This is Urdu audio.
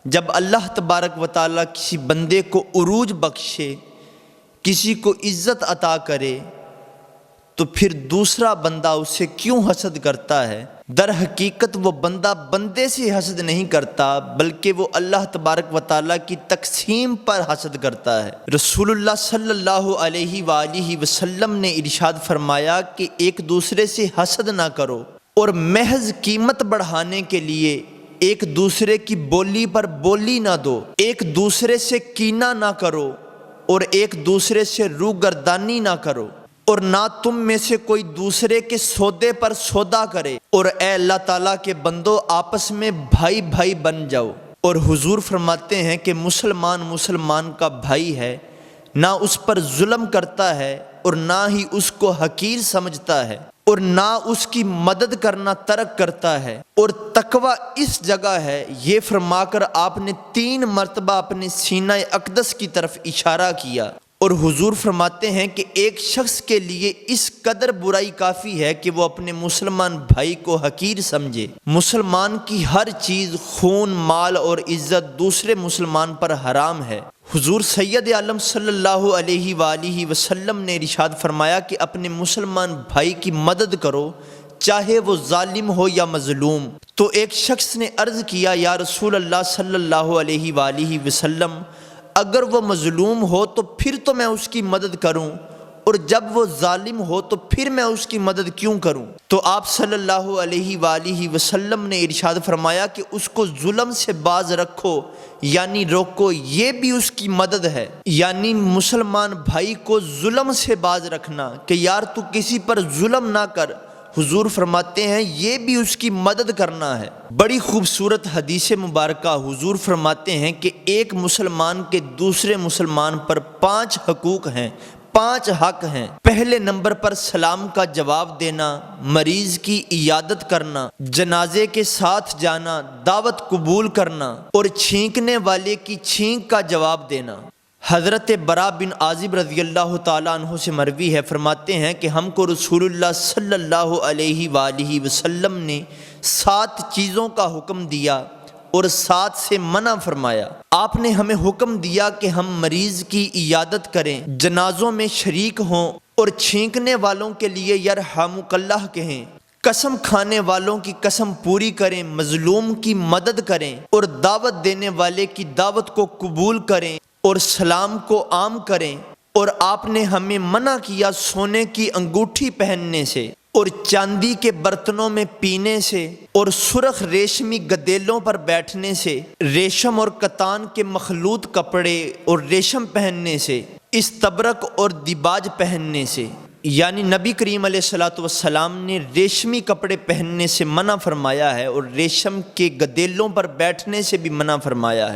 جب اللہ تبارک و تعالیٰ کسی بندے کو عروج بخشے، کسی کو عزت عطا کرے، تو پھر دوسرا بندہ اسے کیوں حسد کرتا ہے؟ در حقیقت وہ بندہ بندے سے حسد نہیں کرتا، بلکہ وہ اللہ تبارک و تعالیٰ کی تقسیم پر حسد کرتا ہے۔ رسول اللہ صلی اللہ علیہ وآلہ وسلم نے ارشاد فرمایا کہ ایک دوسرے سے حسد نہ کرو، اور محض قیمت بڑھانے کے لیے ایک دوسرے کی بولی پر بولی نہ دو، ایک دوسرے سے کینہ نہ کرو، اور ایک دوسرے سے روگردانی نہ کرو، اور نہ تم میں سے کوئی دوسرے کے سودے پر سودا کرے، اور اے اللہ تعالیٰ کے بندو آپس میں بھائی بھائی بن جاؤ۔ اور حضور فرماتے ہیں کہ مسلمان کا بھائی ہے، نہ اس پر ظلم کرتا ہے اور نہ ہی اس کو حقیر سمجھتا ہے، اور نہ اس کی مدد کرنا ترک کرتا ہے، اور تقوی اس جگہ ہے، یہ فرما کر آپ نے 3 مرتبہ اپنے سینہ اقدس کی طرف اشارہ کیا۔ اور حضور فرماتے ہیں کہ ایک شخص کے لیے اس قدر برائی کافی ہے کہ وہ اپنے مسلمان بھائی کو حقیر سمجھے۔ مسلمان کی ہر چیز، خون، مال اور عزت دوسرے مسلمان پر حرام ہے۔ حضور سید عالم صلی اللہ علیہ وآلہ وسلم نے ارشاد فرمایا کہ اپنے مسلمان بھائی کی مدد کرو، چاہے وہ ظالم ہو یا مظلوم۔ تو ایک شخص نے عرض کیا، یا رسول اللہ صلی اللہ علیہ وآلہ وسلم، اگر وہ مظلوم ہو تو پھر تو میں اس کی مدد کروں، اور جب وہ ظالم ہو تو پھر میں اس کی مدد کیوں کروں؟ تو آپ صلی اللہ علیہ وآلہ وسلم نے ارشاد فرمایا کہ اس کو ظلم سے باز رکھو، یعنی روکو، یہ بھی اس کی مدد ہے۔ یعنی مسلمان بھائی کو ظلم سے باز رکھنا کہ یار تو کسی پر ظلم نہ کر، حضور فرماتے ہیں یہ بھی اس کی مدد کرنا ہے۔ بڑی خوبصورت حدیث مبارکہ، حضور فرماتے ہیں کہ ایک مسلمان کے دوسرے مسلمان پر 5 حقوق ہیں، 5 حق ہیں۔ پہلے نمبر پر سلام کا جواب دینا، مریض کی عیادت کرنا، جنازے کے ساتھ جانا، دعوت قبول کرنا، اور چھینکنے والے کی چھینک کا جواب دینا۔ حضرت برا بن عازب رضی اللہ تعالیٰ عنہ سے مروی ہے، فرماتے ہیں کہ ہم کو رسول اللہ صلی اللہ علیہ وآلہ وسلم نے 7 چیزوں کا حکم دیا اور 7 سے منع فرمایا۔ آپ نے ہمیں حکم دیا کہ ہم مریض کی عیادت کریں، جنازوں میں شریک ہوں، اور چھینکنے والوں کے لیے یرحمک اللہ کہیں، قسم کھانے والوں کی قسم پوری کریں، مظلوم کی مدد کریں، اور دعوت دینے والے کی دعوت کو قبول کریں، اور سلام کو عام کریں۔ اور آپ نے ہمیں منع کیا سونے کی انگوٹھی پہننے سے، اور چاندی کے برتنوں میں پینے سے، اور سرخ ریشمی گدیلوں پر بیٹھنے سے، ریشم اور کتان کے مخلوط کپڑے اور ریشم پہننے سے، استبرق اور دیباج پہننے سے۔ یعنی نبی کریم علیہ الصلوۃ والسلام نے ریشمی کپڑے پہننے سے منع فرمایا ہے، اور ریشم کے گدیلوں پر بیٹھنے سے بھی منع فرمایا ہے۔